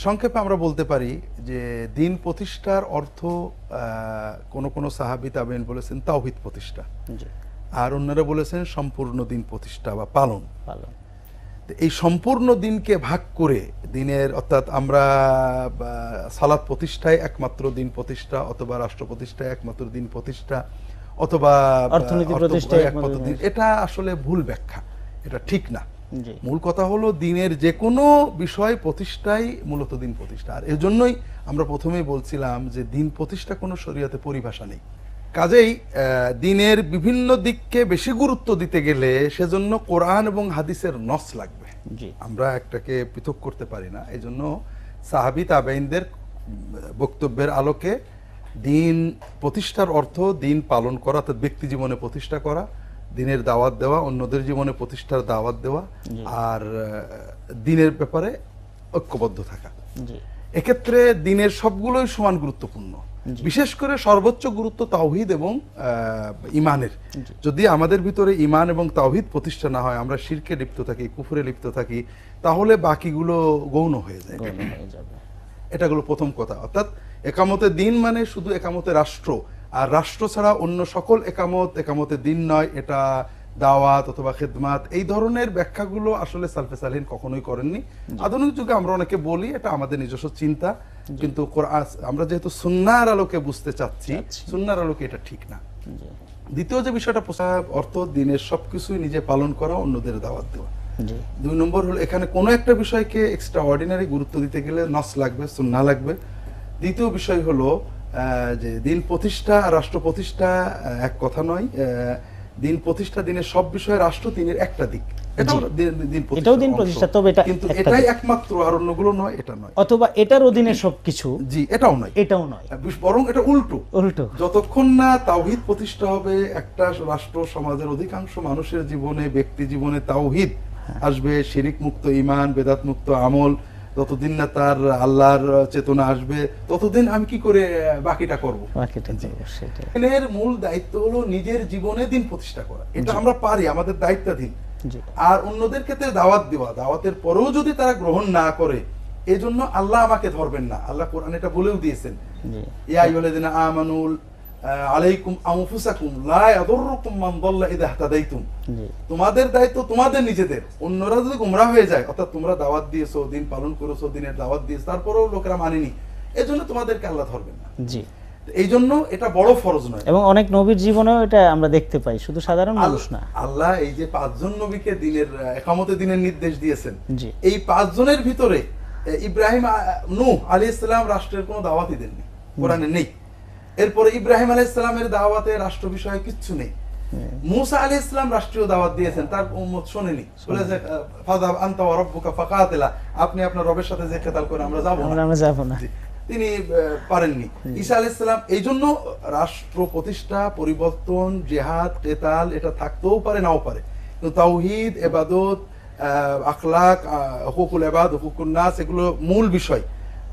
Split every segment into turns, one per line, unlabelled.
সংক্ষেপে আমরা বলতে পারি যে দিন প্রতিষ্ঠার অর্থ কোন সাহাবী তাবেঈন বলেছেন তাওহীদ প্রতিষ্ঠা, আর অন্যরা বলেছেন সম্পূর্ণ দিন প্রতিষ্ঠা বা পালন। এই সম্পূর্ণ দিনকে ভাগ করে দিনের, অর্থাৎ আমরা সালাত প্রতিষ্ঠায় একমাত্র দিন প্রতিষ্ঠা, অথবা রাষ্ট্র প্রতিষ্ঠায় একমাত্র দিন প্রতিষ্ঠা, অথবা
অর্থনীতি প্রতিষ্ঠায়
একমাত্র দিন, এটা আসলে ভুল ব্যাখ্যা, এটা ঠিক না। মূল কথা হলো দিনের যে কোনো বিষয় প্রতিষ্ঠাই মূলত দিন প্রতিষ্ঠা। আর এর জন্যই আমরা প্রথমেই বলছিলাম যে দিন প্রতিষ্ঠা কোনো শরীয়তে পরিভাষা নেই। কাজেই দিনের বিভিন্ন দিককে বেশি গুরুত্ব দিতে গেলে সেজন্য কোরআন এবং হাদিসের নস লাগবে, আমরা একটাকে পৃথক করতে পারি না। এই জন্য সাহাবী তাবেঈনদের বক্তব্যের আলোকে দিন প্রতিষ্ঠার অর্থ দিন পালন করা, অর্থাৎ ব্যক্তি জীবনে প্রতিষ্ঠা করা, দিনের দাওয়াত দেওয়া, অন্যদের জীবনে প্রতিষ্ঠার দাওয়াত দেওয়া, আর দিনের ব্যাপারে ঐক্যবদ্ধ থাকা। এক্ষেত্রে দিনের সবগুলোই সমান গুরুত্বপূর্ণ, বিশেষ করে সর্বোচ্চ গুরুত্ব তাওহীদ এবং ঈমানের। যদি আমাদের ভিতরে ঈমান এবং তাওহীদ প্রতিষ্ঠা না হয়, আমরা শিরকে লিপ্ত থাকি, কুফরে লিপ্ত থাকি, তাহলে বাকিগুলো গৌণ হয়ে যায়। এটা হলো প্রথম কথা। অর্থাৎ একামতে দিন মানে শুধু একামতে রাষ্ট্র, আর রাষ্ট্র ছাড়া অন্য সকল একামতে দিন নয়, এটা দাওয়াত অথবা খেদমাত, এই ধরনের ব্যাখ্যাগুলো আসলে সালফে সালেহিন কখনোই করেননি। আধুনিক যুগে আমরা অনেকে বলি, এটা আমাদের নিজস্ব চিন্তা, কিন্তু আমরা যেহেতু সুন্নাহর আলোকে বুঝতে চাচ্ছি, সুন্নাহর আলোকে এটা ঠিক না। দ্বিতীয় যে বিষয়টা অর্থ দিনের সবকিছুই নিজে পালন করা, অন্যদের দাওয়াত দেওয়া। 2 নম্বর হলো এখানে কোনো একটা বিষয়কে এক্সট্রা অর্ডিনারি গুরুত্ব দিতে গেলে নস লাগবে, সুন্নাহ লাগবে। দ্বিতীয় বিষয় হলো যে দিন প্রতিষ্ঠা আর রাষ্ট্র প্রতিষ্ঠা এক কথা নয়। দিন প্রতিষ্ঠা, দিনের সব বিষয়ে রাষ্ট্র দিনের একটা দিক, এটাও দিন প্রতিষ্ঠা, তবে এটা কিন্তু এটাই একমাত্র, আর অন্যগুলো নয়, এটা নয়, অথবা এটার অধীনে সবকিছু, জি এটাও নয়, বরং এটা উল্টো। যতক্ষণ না তাওহীদ প্রতিষ্ঠা হবে একটা রাষ্ট্র সমাজের অধিকাংশ মানুষের জীবনে, ব্যক্তি জীবনে তাওহীদ আসবে, শিরিক মুক্ত ঈমান, বেদাত মুক্ত আমল, ততদিন না তার আল্লাহর চেতনা আসবে, ততদিন আমি কি করে বাকিটা করব? এর মূল দায়িত্ব হলো নিজের জীবনে দিন প্রতিষ্ঠা করা, এটা আমরা পারি, আমাদের দায়িত্বাধীন। আর অন্যদের ক্ষেত্রে দাওয়াত দেওয়া, দাওয়াতের পরেও যদি তারা গ্রহণ না করে, এই জন্য আল্লাহ আমাকে ধরবেন না। আল্লাহ কোরআন এটা বলেও দিয়েছেন, ইয়া আইয়ুহাল্লাযীনা আমানুল আলাইকুম আনফুসাকুম লা ইয়াদুররুকুম মান দাল্লা ইযা ইহতাদাইতুম। তোমাদের দায়িত্ব তোমাদের নিজেদের, অন্যরা যদি গোমরাহ হয়ে যায়, অর্থাৎ তোমরা দাওয়াত দিয়েছো, দিন পালন করেছো, দিনের দাওয়াত দিয়েছো, তারপরেও লোকেরা মানেনি, এজন্য তোমাদেরকে আল্লাহ ধরবেন না। জি, এই জন্য এটা বড় ফরজ নয়, এবং অনেক নবীর জীবনেও এটা আমরা দেখতে পাই, শুধু সাধারণ মানুষ না। আল্লাহ এই যে 5 জন নবীকে দিনের ইকামতে দিনের নির্দেশ দিয়েছেন, এই 5 জনের ভিতরে ইব্রাহিম, নূহ আলাইহিস সালাম রাষ্ট্রের কোনো দাওয়াতই দেননি, কোরআনে নেই। এরপরে ইব্রাহিম আলাইহিস সালামের দাওয়াতে রাষ্ট্র বিষয়ে কিছু নেই। মুসা আলাইহিস সালাম রাষ্ট্রীয় দাওয়াত দিয়েছেন, তার উম্মত শোনেনি, বলেছে ফাযহাব আনতা ওয়া রাব্বুকা ফাকাতিলা, আপনি আপনার রবের সাথে যে কিতাল করে আমরা যাব না, তিনি পারেননি। ঈসা আলাইহিস সালাম, এই জন্য রাষ্ট্র প্রতিষ্ঠা, পরিবর্তন, জিহাদ, কিতাল এটা থাকতেও পারে, নাও পারে, কিন্তু তাওহীদ, ইবাদত, আখলাক, হুকুকুল ইবাদ, হুকুকুন নাস, এগুলো মূল বিষয়।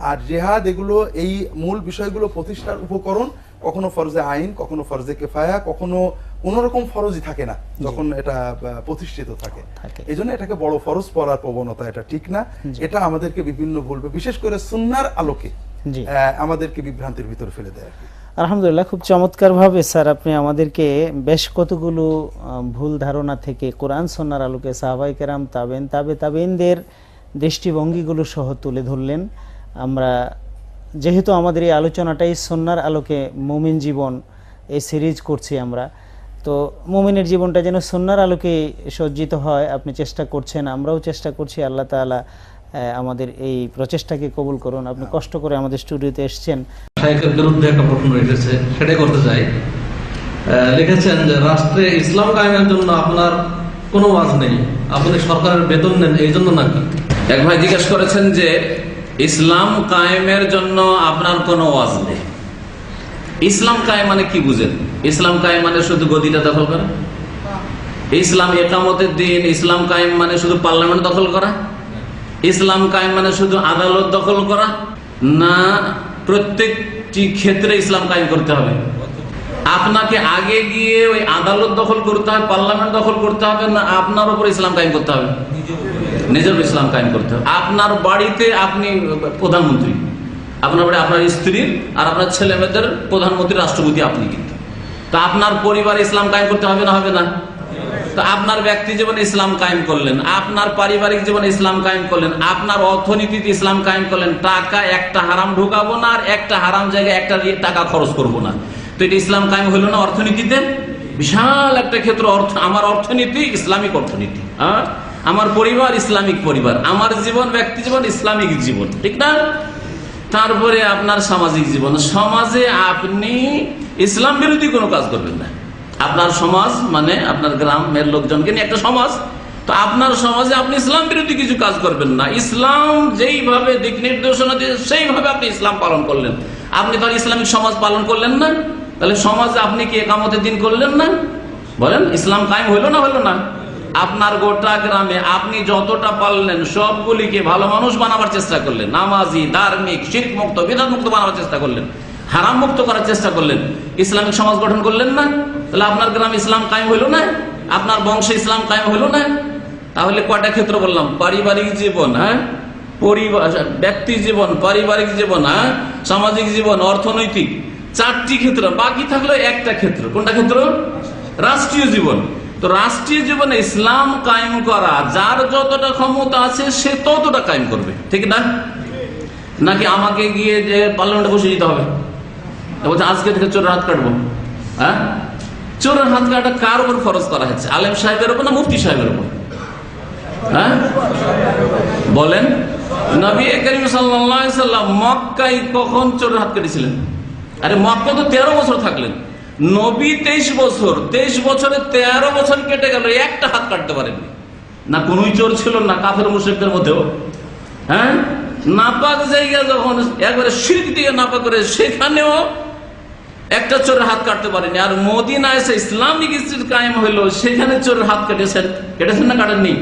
আর জিহাদ, এগুলো এই মূল বিষয়গুলো প্রতিষ্ঠার উপকরণ, কখনো ফরজে আইন, কখনো ফরজে কিফায়া, কখনো কোন রকম ফরজই থাকে না যখন এটা প্রতিষ্ঠিত থাকে। এই জন্য এটাকে বড় ফরজ পড়ার প্রবণতা, এটা ঠিক না। এটা আমাদেরকে বিভিন্ন ভুলবে, বিশেষ করে সুন্নাহর আলোকে আমাদেরকে বিভ্রান্তির ভিতরে ফেলে দেয়।
আলহামদুলিল্লাহ, খুব চমৎকার ভাবে স্যার আপনি আমাদেরকে বেশ কতগুলো ভুল ধারণা থেকে কোরআন সুন্নাহর আলোকে সাহাবায়ে কেরাম, তাবেঈন, তাবেঈনদের দৃষ্টিভঙ্গিগুলো সহ তুলে ধরলেন। আমরা যেহেতু আমাদের এই আলোচনাটাই সুন্নাহর আলোকে মুমিন জীবন, এই সিরিজ করছি আমরা, তো মুমিনের জীবনটা যেন সুন্নাহর আলোকে সজ্জিত হয়, আপনি চেষ্টা করছেন, আমরাও চেষ্টা করছি। আল্লাহ তাআলা আমাদের এই প্রচেষ্টাকে কবুল করুন। আপনি কষ্ট করে আমাদের স্টুডিওতে এসেছেন।
শাইখের বিরুদ্ধে একটা প্রশ্ন এসেছে, সেটাই করতে চাই। লিখেছেন যে রাষ্ট্রে ইসলাম কায়েমের জন্য আপনার কোনো ওয়াজ নেই, আপনি সরকারের বেতন নেন, এই জন্য নাকি?
এক ভাই জিজ্ঞেস করেছেন যে ইসলাম কায়েমের জন্য আপনার কোনো ওয়াজ নেই। ইসলাম কায়েম মানে কি বুঝেন? ইসলাম কায়েম মানে শুধু গদিটা দখল করা? ইসলাম একামতের দিন ইসলাম কায়েম মানে শুধু পার্লামেন্ট দখল করা? ইসলাম কায়েম মানে শুধু আদালত দখল করা? না, প্রত্যেকটি ক্ষেত্রে ইসলাম কায়েম করতে হবে। আপনাকে আগে গিয়ে ওই আদালত দখল করতে হবে, পার্লামেন্ট দখল করতে হবে, না আপনার উপর ইসলাম কায়েম করতে হবে? নিজের ইসলাম কায়েম করতে হবে। আপনার বাড়িতে আপনি প্রধানমন্ত্রী, আপনার বাড়ি আপনার স্ত্রীর আর আপনার ছেলে মেয়েদের প্রধানমন্ত্রী রাষ্ট্রপতি আপনি, কিন্তু তা আপনার পরিবারে ইসলাম কায়েম করতে হবে না, হবে না? তো আপনার ব্যক্তি জীবনে ইসলাম কায়েম করলেন, আপনার পারিবারিক জীবনে ইসলাম কায়েম করলেন, আপনার অর্থনীতিতে ইসলাম কায়েম করলেন, টাকা একটা হারাম ঢুকাবো না আর একটা হারাম জায়গায় একটা টাকা খরচ করবো না, তো এটা ইসলাম কায়েম হলো না? অর্থনীতিতে বিশাল একটা ক্ষেত্র, আমার অর্থনীতি ইসলামিক অর্থনীতি, আমার পরিবার ইসলামিক পরিবার, আমার জীবন ব্যক্তি জীবন ইসলামিক জীবন, ঠিক না? তারপরে আপনার সামাজিক জীবন, সমাজে আপনি ইসলাম বিরোধী কোনো কাজ করবেন না। আপনার সমাজ মানে আপনার গ্রামের লোকজনকে নিয়ে একটা সমাজ, তো আপনার সমাজে আপনি ইসলাম বিরোধী কিছু কাজ করবেন না। ইসলাম যেইভাবে দিক নির্দেশনা দিয়ে সেইভাবে আপনি ইসলাম পালন করলেন, আপনি তো ইসলামিক সমাজ পালন করলেন না, তাহলে সমাজে আপনি কি একামতের দিন করলেন না? বলেন, ইসলাম কায়েম হইল না, হইল না? আপনার গোটা গ্রামে আপনি যতটা পারলেন সবগুলিকে ভালো মানুষ বানাবার চেষ্টা করলেন, নামাজি, ধার্মিক, শিরক মুক্ত, বিদআত মুক্ত বানাবার চেষ্টা করলেন, হারাম মুক্ত করার চেষ্টা করলেন, ইসলামিক সমাজ গঠন করলেন না, তাহলে আপনার গ্রামে ইসলাম কায়েম হইল না? আপনার বংশে ইসলাম কায়েম হইল না? তাহলে কয়টা ক্ষেত্র বললাম? পারিবারিক জীবন, পরিবার, ব্যক্তি জীবন, পারিবারিক জীবন, সামাজিক জীবন, অর্থনৈতিক, 4টি ক্ষেত্র। বাকি থাকলো একটা ক্ষেত্র, কোনটা ক্ষেত্র? রাষ্ট্রীয় জীবন। তো রাষ্ট্রীয় জীবনে ইসলাম কায়েম করা, যার যতটা ক্ষমতা আছে সে ততটা কায়েম করবে, ঠিক না? নাকি আমাকে গিয়ে যে পার্লামেন্টে বসে যেতে হবে, বলছে আজকে থেকে চোরের হাত কাটবো? চোরের হাত কাটা কার উপর খরচ করা হচ্ছে? আলেম সাহেবের উপর না মুফতি সাহেবের উপর? বলেন, নবী করিম সাল্লাল্লাহু আলাইহি সাল্লাম মক্কায় কখন চোরের হাত কেটেছিলেন? আরে মক্কা তো 13 বছর থাকলেন, নবী 23 বছর, 23 বছরে 13 বছর কেটে গেল, একটা হাত কাটতে পারেননি। না কোনই চোর ছিল না কাফের মুশরিকদের মধ্যেও? নাপাক জায়গা যখন একবারে শিরক দিয়ে নাপাক করে, সেখানেও একটা চোরের হাত কাটতে পারেনি। আর মদিনায় এসে ইসলামিক স্টেট কায়েম হইলো, সেখানে চোরের হাত কেটেছেন না কাটেননি?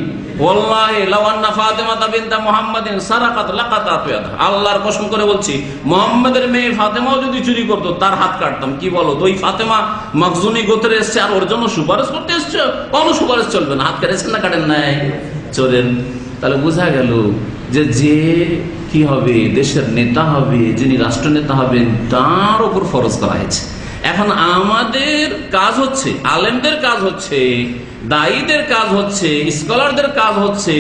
ওয়াল্লাহি লাউ আন্না ফাতিমাতা বিনতা মুহাম্মাদিন সারাকাত লাকাতাত ইয়াদা, আল্লাহর কসম করে বলছি, মুহাম্মাদের মেয়ে ফাতেমাও যদি চুরি করতো তার হাত কাটতাম। কি বলো, তো ওই ফাতেমা মাখজুমি গোত্রে এসছে আর ওর জন্য সুপারিশ করতে এসছে, কোনো সুপারিশ চলবে না। হাত কেটেছেন না কাটেন নাই চোরের? তাহলে বোঝা গেল যে কি হবে, দেশের নেতা হবে, যিনি রাষ্ট্রনেতা হবেন, তার উপর ফরজ করা হয়েছে। এখন আমাদের কাজ হচ্ছে, আলেমদের কাজ হচ্ছে, দায়ীদের কাজ হচ্ছে, স্কলারদের কাজ হচ্ছে,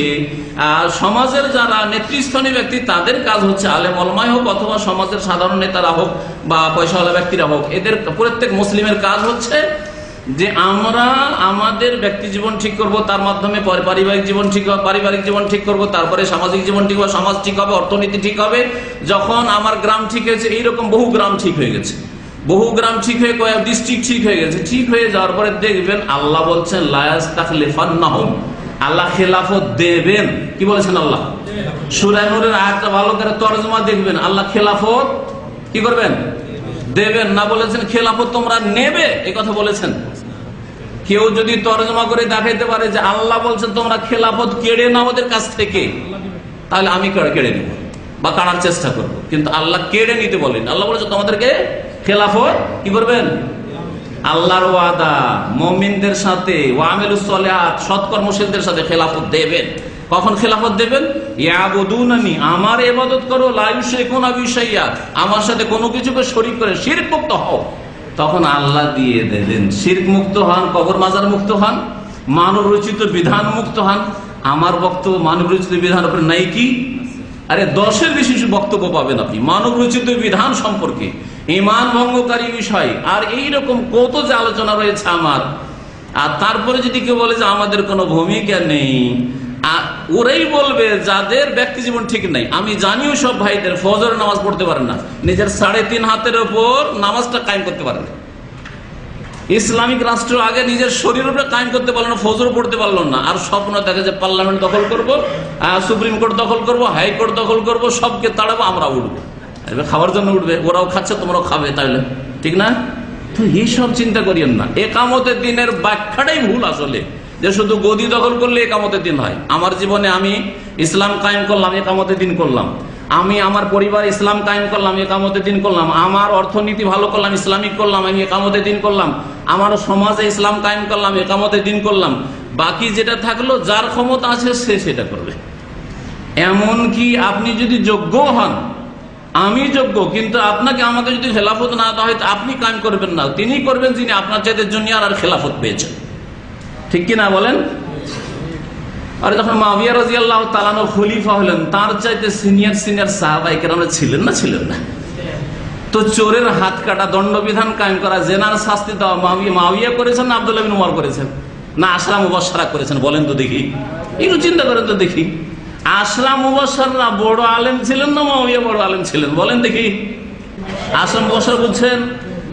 আর সমাজের যারা নেতৃস্থানীয় ব্যক্তি তাদের কাজ হচ্ছে, আলেম ওলামাই হোক অথবা সমাজের সাধারণ নেতারা হোক বা পয়সাওয়ালা ব্যক্তিরা হোক, এদের প্রত্যেক মুসলিমের কাজ হচ্ছে যে আমরা আমাদের ব্যক্তি জীবন ঠিক করব, তার মাধ্যমে পারিবারিক জীবন ঠিক হবে, পারিবারিক জীবন ঠিক করব, তারপরে সামাজিক জীবন ঠিক হবে, সমাজ ঠিক হবে, অর্থনীতি ঠিক হবে। যখন আমার গ্রাম ঠিক হয়েছে, এইরকম বহু গ্রাম ঠিক হয়ে গেছে, বহু গ্রাম ঠিক হয়ে কয়েক ডিস্ট্রিক্ট ঠিক হয়ে গেছে, ঠিক হয়ে যাওয়ার পরে দেখবেন আল্লাহ বলছেন লা ইস্তাখলিফান্নাহুম, আল্লাহ খেলাফত দেবেন। কি বলেছেন আল্লাহ? সূরা নূরের আয়াতটা ভালো করে তরজমা দেখবেন, আল্লাহ খেলাফত কি করবেন? দেবেন না, বলেছেন খেলাফত তোমরা নেবে, এই কথা বলেছেন। কেউ যদি তরজমা করে দেখাইতে পারে যে আল্লাহ বলছেন তোমরা খেলাফত কেড়ে নাও ওদের কাছ থেকে, তাহলে আমি কেড়ে নেব বা কাড়ার চেষ্টা করব, কিন্তু আল্লাহ কেড়ে নিতে বলেন। আল্লাহ বলেছে তোমাদেরকে খেলাফত কি করবেন? আল্লাহর ওয়াদা মুমিনদের সাথে, ওয়ামিলুস সলিহাত, সৎকর্মশীলদের সাথে খেলাফত দেবেন। কখন খেলাফত দেবেন? ইয়াবুদুনানি, আমার ইবাদত করো, লা ইউশরিকুনা বি শাইআ, আমার সাথে কোনো কিছুকে শরীক করে শিরক মুক্ত হও, তখন আল্লাহ দিয়ে দেবেন। শিরক মুক্ত হন, কবর মাজার মুক্ত হন, মানব রচিত বিধান মুক্ত হন। আমার বক্তব্য মানব রচিত বিধান উপরে নাই কি? আরে 10-এর বেশি বক্তব্য পাবেন আপনি মানব রচিত বিধান সম্পর্কে, ঈমান ভঙ্গকারী বিষয়, আর এইরকম কত যে আলোচনা রয়েছে আমার। আর তারপরে যদি কেউ বলে যে আমাদের কোনো ভূমিকা নেই, ওরাই বলবে যাদের ব্যক্তি জীবন ঠিক নাই। আমি জানিও সব ভাইদের ফজর নামাজ পড়তে পারেন না, নিজের 3.5 হাতের উপর নামাজটা কায়েম করতে পারেন না। ইসলামিক রাষ্ট্র আগে নিজের শরীরের উপরে কায়েম করতে পারলো না, ফজর পড়তে পারলো না, আর স্বপ্ন দেখে যে পার্লামেন্ট দখল করব, সুপ্রিম কোর্ট দখল করব, হাইকোর্ট দখল করব, সবকে তাড়াবো, আমরা উঠবো। খাওয়ার জন্য উঠবে, ওরাও খাচ্ছে তোমরাও খাবে, তাইলে ঠিক না? তো এইসব চিন্তা করিয়েন না। একামতের দিনের ব্যাখ্যাটাই ভুল আসলে, যে শুধু গদি দখল করলে একামতের দিন হয়। আমার জীবনে আমি ইসলাম কায়েম করলাম, একামতের দিন করলাম। আমি আমার পরিবার ইসলাম কায়েম করলাম, একামতের দিন করলাম। আমার অর্থনীতি ভালো করলাম, ইসলামিক করলাম, আমি একামতের দিন করলাম। আমার সমাজে ইসলাম কায়েম করলাম, একামতের দিন করলাম। বাকি যেটা থাকলো, যার ক্ষমতা আছে সে সেটা করবে। এমন কি আপনি যদি যোগ্য হন, আমি যোগ্য, কিন্তু আপনাকে আমাকে যদি খেলাফত না দেওয়া হয় আপনি কায়েম করবেন না, তিনি করবেন যিনি আপনার চাইতে জুনিয়র আর খেলাফত পেয়েছেন। ঠিক কিনা বলেন? আর যখন মুআবিয়া রাদিয়াল্লাহু তাআলা খলিফা হলেন, তার চাইতে সিনিয়র সাহাবায়ে কেরাম ছিলেন না? তো চোরের হাত কাটা, দণ্ডবিধান কায়েম করা, জেনার শাস্তি দেওয়া মুআবিয়া করেছেন না আব্দুল্লাহ বিন উমর করেছেন না আশরা মুবাশশারা করেছেন? বলেন তো দেখি, একটু চিন্তা করেন তো দেখি। আশরা মুবাশশাররা বড় আলেম ছিলেন না মুআবিয়া বড় আলেম ছিলেন? বলেন দেখি। আশরা মুবাশশার বুঝছেন,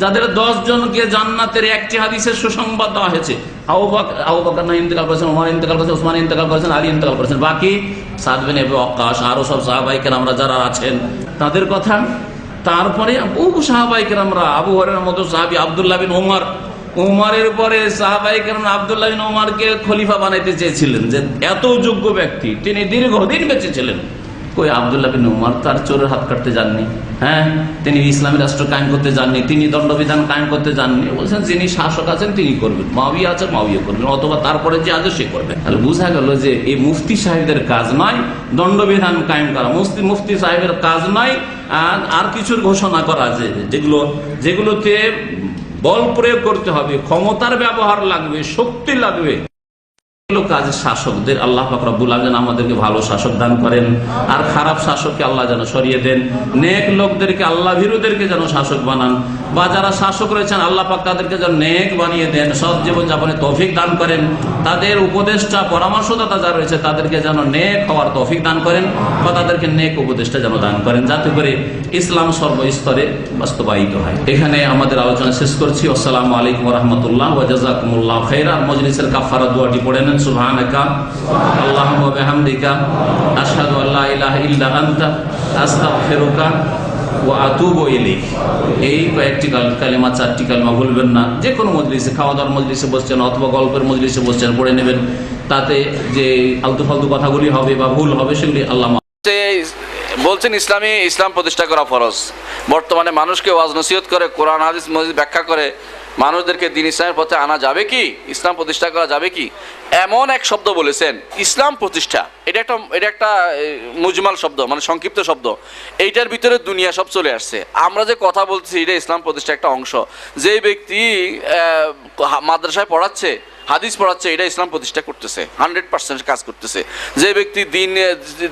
যাদের 10 জনকে জান্নাতের একটি হাদিসের সুসংবাদ দেওয়া হয়েছে। আবু বকর না ইন্তেকাল করেছেন, ওমর ইন্তেকাল করেছেন, ওসমান ইন্তেকাল করেছেন, আলী ইন্তেকাল করেছেন, বাকি সাদ বিন আবি ওয়াক্কাস আরো সব সাহাবায়ে কেরামরা যারা আছেন তাদের কথা। তারপরে বহু সাহাবায়ে কেরামরা, আবু হুরায়রার মতো সাহাবী আব্দুল্লাহ বিন উমর, উমরের পরে সাহাবায়ে কেরাম আব্দুল্লাহ বিন উমরকে খলিফা বানাইতে চেয়েছিলেন, যে এত যোগ্য ব্যক্তি, তিনি দীর্ঘদিন বেঁচে ছিলেন। কই আব্দুল্লাহ বিন উমর তার চোরের হাত কাটতে যাননি, হ্যাঁ, তিনি ইসলামী রাষ্ট্র কায়েম করতে যাননি, তিনি দণ্ডবিধান কায়েম করতে যাননি। বলছেন যিনি শাসক আছেন তিনি করবেন, মুআবিয়া আছেন মুআবিয়া করবেন, অথবা তারপরে যে আছে সে করবে। তাহলে বোঝা গেল যে এই মুফতি সাহেবদের কাজ নয় দণ্ডবিধান কায়েম করা, মুফতি সাহেবের কাজ নয় আর কিছুর ঘোষণা করা, যেগুলোতে বল প্রয়োগ করতে হবে, ক্ষমতার ব্যবহার লাগবে, শক্তি লাগবে, কাজ শাসকদের। আল্লাহ পাক রব্বুল আলামিন আমাদেরকে ভালো শাসক দান করেন, আর খারাপ শাসককে আল্লাহ যেন সরিয়ে দেন। নেক লোকদেরকে, আল্লাহ ভীরুদেরকে যেন শাসক বানান, বা যারা শাসক রয়েছেন আল্লাহ পাক তাদেরকে যেন নেক বানিয়ে দেন, সৎ জীবন যাপনের তৌফিক দান করেন। তাদের উপদেষ্টা পরামর্শদাতা যারা রয়েছে তাদেরকে যেন নেক হওয়ার তৌফিক দান করেন, বা তাদেরকে নেক উপদেষ্টা যেন দান করেন, যাতে করে ইসলাম সর্বস্তরে বাস্তবায়িত হয়। এখানে আমাদের আলোচনা শেষ করছি। আসসালামু আলাইকুম ওয়া রাহমাতুল্লাহ ওয়া জাযাকুমুল্লাহু খাইরান। মজলিসের কাফারা দোয়াটি পড়ে নেন। সুবহানাকা আল্লাহুম্মা ওয়া বিহামদিকা আশহাদু আল্লা ইলাহা ইল্লা আনতা আস্তাগফিরুকা ওয়া আতুবু ইলাইক। এই কয়েকটি কালিমা, 4টি কালিমা ভুলবেন না। যে কোনো মজলিসে, খাওয়া দাওয়ার মজলিসে বসছেন অথবা গল্পের মজলিসে বসছেন, পড়ে নেবেন। তাতে যে আলতু ফালতু কথাগুলি হবে বা ভুল হবে সেগুলি আল্লাহ
বলছেন। ইসলাম প্রতিষ্ঠা করা ফরজ। বর্তমানে মানুষকে ওয়াজ নসিহত করে, কোরআন হাদিস মজিদ ব্যাখ্যা করে মানুষদেরকে দিন ইসলামের পথে আনা যাবে কি, ইসলাম প্রতিষ্ঠা করা যাবে কি, এমন এক শব্দ বলেছেন ইসলাম প্রতিষ্ঠা। এটা একটা মুজমাল শব্দ, মানে সংক্ষিপ্ত শব্দ। এইটার ভিতরে দুনিয়া সব চলে আসছে। আমরা যে কথা বলছি এটা ইসলাম প্রতিষ্ঠা একটা অংশ। যে ব্যক্তি মাদ্রাসায় পড়াচ্ছে, হাদিস পড়াচ্ছে, এটা ইসলাম প্রতিষ্ঠা করতেছে, 100% কাজ করতেছে। যে ব্যক্তি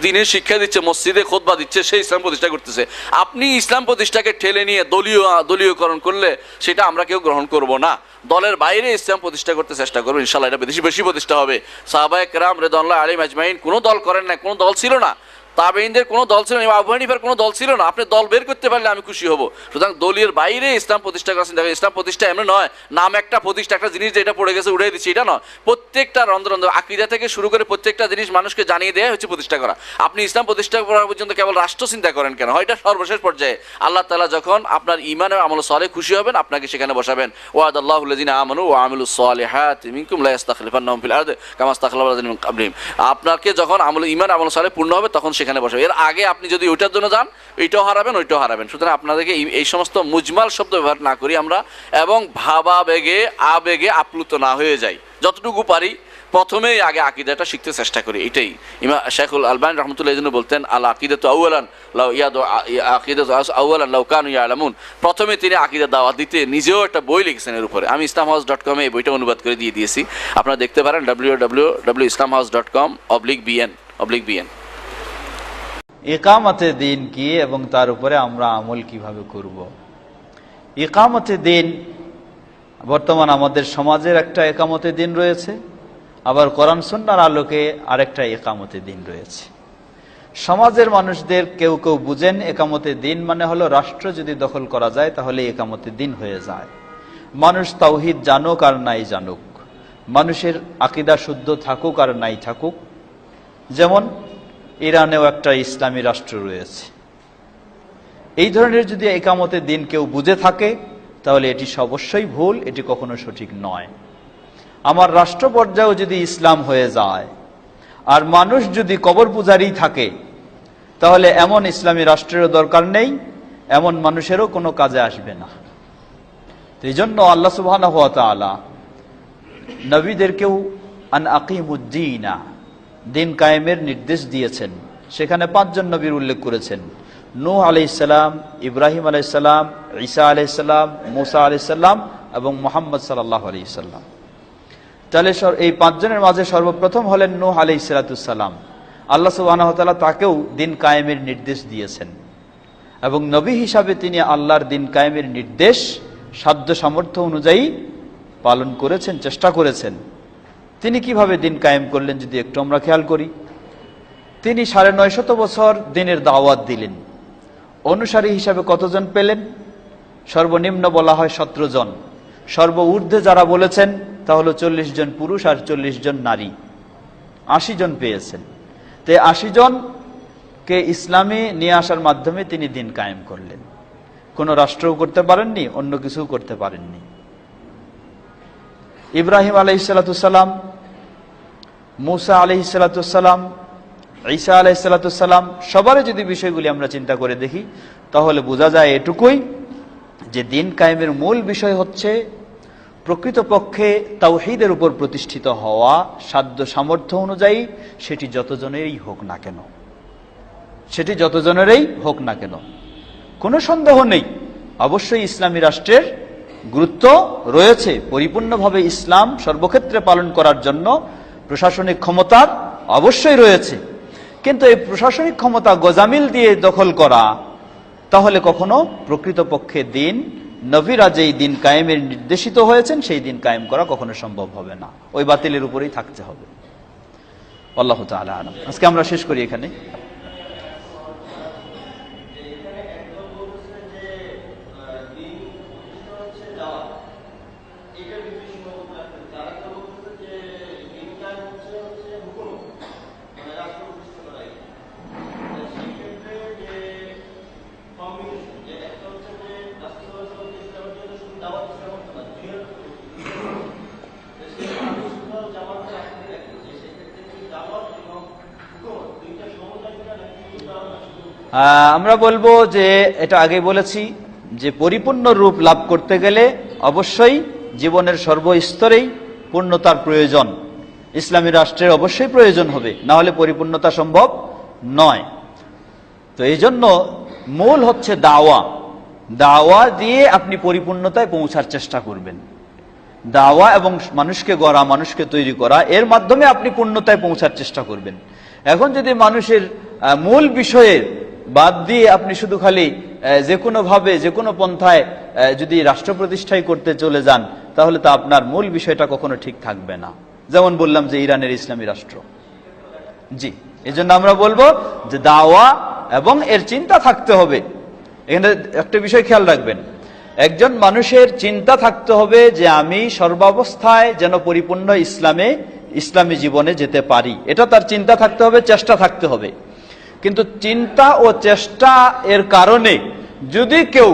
দিনের শিক্ষা দিচ্ছে, মসজিদে খুতবা দিচ্ছে, সে ইসলাম প্রতিষ্ঠা করতেছে। আপনি ইসলাম প্রতিষ্ঠাকে ঠেলে নিয়ে দলীয়করণ করলে সেটা আমরা কেউ গ্রহণ করব না। দলের বাইরে ইসলাম প্রতিষ্ঠা করতে চেষ্টা করবো, ইনশাআল্লাহ এটা বেশি প্রতিষ্ঠা হবে। সাহাবায়ে কেরাম রিদওয়ানুল্লাহি আলাইহিম আজমাইন কোনো দল করেন না, কোনো দল ছিল না, তাবেঈনদের কোনো দল ছিল না, আবু হানিফার কোনো দল ছিল না। আপনি দল বের করতে পারলে আমি খুশি হব। সুতরাং দলীয় বাইরে ইসলাম প্রতিষ্ঠা করেছেন। দেখেন, ইসলাম প্রতিষ্ঠা এমনি নয় নাম একটা প্রতিষ্ঠা, একটা জিনিস যেটা পড়ে গেছে উড়িয়ে দিচ্ছি, এটা নয়। প্রত্যেকটা রন্ধ্র আকীদা থেকে শুরু করে প্রত্যেকটা জিনিস মানুষকে জানিয়ে দেওয়া হচ্ছে প্রতিষ্ঠা করা। আপনি ইসলাম প্রতিষ্ঠা করা পর্যন্ত কেবল রাষ্ট্র চিন্তা করেন কেন? হয় এটা সর্বশেষ পর্যায়ে। আল্লাহ তাআলা যখন আপনার ঈমান ও আমল সালেহ খুশি হবেন, আপনাকে সেখানে বসাবেন। ওয়াদাল্লাহুল লাযিনা আমানু ওয়া আমিলুস সালিহাতি মিনকুম লা ইস্তাখলিফান্নাহুম ফিল আরদি কামা ইস্তাখলাফা আল্লাযিনা মিন ক্বাবলিহিম। আপনাকে যখন ঈমান আমল সালেহ পূর্ণ হবে তখন সেখানে বসাবেন। এর আগে আপনি যদি ওইটার জন্য যান, এইটাও হারাবেন, ওইটাও হারাবেন। সুতরাং আপনাদেরকে এই সমস্ত মুজমাল শব্দ ব্যবহার না করি আমরা, এবং আবেগে আপ্লুত না হয়ে যাই। যতটুকু পারি প্রথমেই আগে আকীদাটা শিখতে চেষ্টা করি। এটাই ইমাম শাইখুল আলবানী রাহমাতুল্লাহ এই জন্য বলতেন, আল আকীদাতু আউয়ালান লাউ ইয়াদু আকীদাতু আউয়ালান লাউ কানু ইয়ালামুন। প্রথমে তিনি আকীদা দাওয়াত দিতে নিজেও একটা বই লিখেছেন এর উপরে। আমি islamhouse.com এই বইটা অনুবাদ করে দিয়ে দিয়েছি, আপনারা দেখতে পারেন www.islamhouse.com/bn/bn।
ইকামতে দিন কি এবং তার উপরে আমরা আমল কিভাবে করব। ইকামতে দিন, বর্তমান আমাদের সমাজের একটা ইকামতে দিন রয়েছে, আবার কোরআন সুন্নাহর আলোকে আরেকটা ইকামতে দিন রয়েছে। সমাজের মানুষদের কেউ বুঝেন ইকামতে দিন মানে হলো রাষ্ট্র যদি দখল করা যায় তাহলে ইকামতে দিন হয়ে যায়। মানুষ তাওহীদ জানুক আর নাই জানুক, মানুষের আকীদা শুদ্ধ থাকুক আর নাই থাকুক। যেমন ইরানেও একটা ইসলামী রাষ্ট্র রয়েছে। এই ধরনের যদি ইকামতে দিন কেউ বুঝে থাকে তাহলে এটি অবশ্যই ভুল, এটি কখনো সঠিক নয়। আমার রাষ্ট্র পর্যায়েও যদি ইসলাম হয়ে যায় আর মানুষ যদি কবর পূজারই থাকে তাহলে এমন ইসলামী রাষ্ট্রেরও দরকার নেই, এমন মানুষেরও কোনো কাজে আসবে না। এই জন্য আল্লাহ সুবহানাহু ওয়া তাআলা নবীদেরকেও আন আকিমুদ্দিনা, দিন কায়েমের নির্দেশ দিয়েছেন। সেখানে 5 জন নবীর উল্লেখ করেছেন, নূহ আলাইহিসসালাম, ইব্রাহিম আলাইহিসসালাম, ঈসা আলাইহিসসালাম, মুসা আলাইহিসসালাম এবং মুহাম্মদ সাল্লাল্লাহু আলাইহি সাল্লাম। তাহলে এই 5 জনের মাঝে সর্বপ্রথম হলেন নূহ আলাইহিসসালাম। আল্লাহ সুবহানাহু ওয়া তাআলা তাকেও দিন কায়েমের নির্দেশ দিয়েছেন এবং নবী হিসাবে তিনি আল্লাহর দিন কায়েমের নির্দেশ সাধ্য সামর্থ্য অনুযায়ী পালন করেছেন, চেষ্টা করেছেন। তিনি কিভাবে দিন কায়েম করলেন যদি একটু আমরা খেয়াল করি। তিনি 950 বছর দিনের দাওয়াত দিলেন। অনুসারী হিসাবে কতজন পেলেন? সর্বনিম্ন বলা হয় 17 জন। সর্বঊর্ধ্বে যারা বলেছেন তা হলো 40 জন পুরুষ আর 40 জন নারী, 80 জন পেয়েছেন। তো 80 জনকে ইসলামে নিয়ে আসার মাধ্যমে তিনি দিন কায়েম করলেন। কোনো রাষ্ট্রও করতে পারেননি, অন্য কিছুও করতে পারেননি। ইব্রাহিম আলাইহিসসালাম, মুসা আলাইহিসসালাম, ঈসা আলাইহিসসালাম সবারই যদি বিষয়গুলি আমরা চিন্তা করে দেখি তাহলে বোঝা যায় এটুকুই যে দিন কায়েমের মূল বিষয় হচ্ছে প্রকৃতপক্ষে তাওহীদের উপর প্রতিষ্ঠিত হওয়া, সাধ্য সামর্থ্য অনুযায়ী সেটি যতজনেরই হোক না কেন, কোনো সন্দেহ নেই। অবশ্যই ইসলামী রাষ্ট্রের গুরুত্ব রয়েছে, পরিপূর্ণভাবে ইসলাম সর্বক্ষেত্রে পালন করার জন্য প্রশাসনিক ক্ষমতার অবশ্যই রয়েছে। কিন্তু এই প্রশাসনিক ক্ষমতা গজামিল দিয়ে দখল করা তাহলে কখনো প্রকৃতপক্ষে দিন, নবীরা যেই দিন কায়েমের নির্দেশিত হয়েছেন সেই দিন কায়েম করা কখনো সম্ভব হবে না, ওই বাতিলের উপরেই থাকতে হবে। আল্লাহু তাআলা আলাম। আজকে আমরা শেষ করি এখানে। আমরা বলবো যে এটা আগে বলেছি যে পরিপূর্ণ রূপ লাভ করতে গেলে অবশ্যই জীবনের সর্বস্তরেই পূর্ণতার প্রয়োজন, ইসলামী রাষ্ট্রের অবশ্যই প্রয়োজন হবে, না হলে পরিপূর্ণতা সম্ভব নয়। তো এই জন্য মূল হচ্ছে দাওয়া দিয়ে আপনি পরিপূর্ণতায় পৌঁছার চেষ্টা করবেন। দাওয়া এবং মানুষকে গড়া, মানুষকে তৈরি করা, এর মাধ্যমে আপনি পূর্ণতায় পৌঁছার চেষ্টা করবেন। এখন যদি মানুষের মূল বিষয়ের বাদ দিয়ে আপনি শুধু খালি যে কোনো ভাবে, যে কোনো পন্থায় যদি রাষ্ট্র প্রতিষ্ঠাই করতে চলে যান তাহলে তা আপনার মূল বিষয়টা কখনো ঠিক থাকবে না। যেমন বললাম যে ইরানের ইসলামী রাষ্ট্র, জি, এই জন্য আমরা বলবো যে দাওয়া এবং এর চিন্তা থাকতে হবে। এখানে একটা বিষয় খেয়াল রাখবেন, একজন মানুষের চিন্তা থাকতে হবে যে আমি সর্বাবস্থায় যেন পরিপূর্ণ ইসলামী জীবনে যেতে পারি, এটা তার চিন্তা থাকতে হবে, চেষ্টা থাকতে হবে। কিন্তু চিন্তা ও চেষ্টা এর কারণে যদি কেউ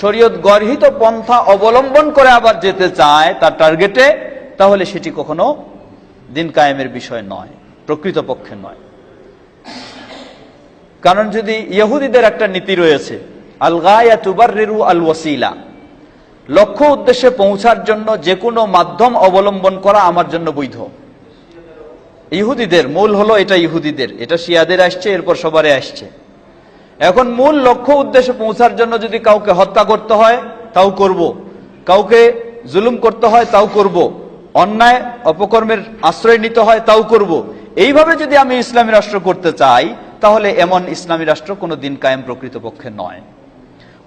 শরীয়ত গর্হিত পন্থা অবলম্বন করে আবার যেতে চায় তার টার্গেটে, তাহলে সেটি কখনো দিন কায়েমের বিষয় নয়, প্রকৃতপক্ষে নয়। কারণ যদি ইহুদিদের একটা নীতি রয়েছে, আল গায়া তুবাররিরু আল ওয়াসিলা, লক্ষ্য উদ্দেশ্যে পৌঁছার জন্য যে কোনো মাধ্যম অবলম্বন করা আমার জন্য বৈধ। ইহুদিদের মূল হলো এটা, ইহুদিদের এটা শিয়াদের আসছে, এরপর সবারে আসছে। এখন মূল লক্ষ্য উদ্দেশ্যে পৌঁছার জন্য যদি কাউকে হত্যা করতে হয় তাও করব, কাউকে জুলুম করতে হয় তাও করব, অন্যায় অপকর্মের আশ্রয় নিতে হয় তাও করব। এইভাবে যদি আমি ইসলামী রাষ্ট্র করতে চাই তাহলে এমন ইসলামী রাষ্ট্র কোনো দিন কায়েম প্রকৃতপক্ষে নয়।